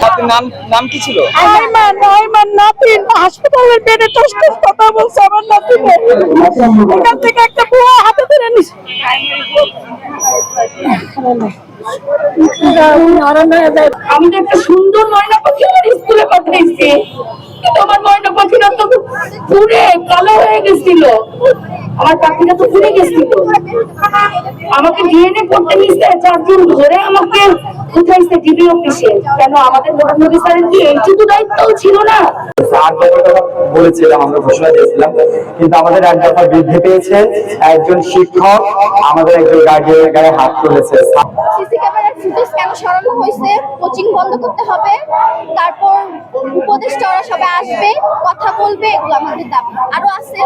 আপনার নাম নাম কি ছিল? আইমান আইমান নাতিন হাসপাতালের বেডে টস টস কথা বলছে আমার নাতিন। এখান থেকে একটা বুয়া হাতে ধরে নিছে। আমি তো একটা সুন্দর ময়না পাখি আমার স্কুলে পাঠাইছি, কিন্তু আমার ময়না পাখিটা তো পুড়ে কালো হয়ে গেছিল। আমার পাখিটা তো পুড়ে গেছিল। আমাকে ডিএনএ করতে নিচ্ছে, 4 জন ধরে আমাকে উঠাইছে ডিবি অফিসে। কেন আমাদের প্রধান অফিসারের কি এইটুকু দায়িত্বও ছিল না? বলেছিলাম, আমরা ঘোষণা দিয়েছিলাম, কিন্তু আমাদের এক দফা বৃদ্ধি পেয়েছে। একজন শিক্ষক আমাদের একজন গার্ডিয়ানের গায়ে হাত তুলেছে। সিসি ক্যামেরার ফুটেজ কেন সরানো হয়েছে, কোচিং বন্ধ করতে হবে, তারপর উপদেষ্টারা সবাই আসবে, কথা বলবে, এগুলো আমাদের দাবি। আরো আছে।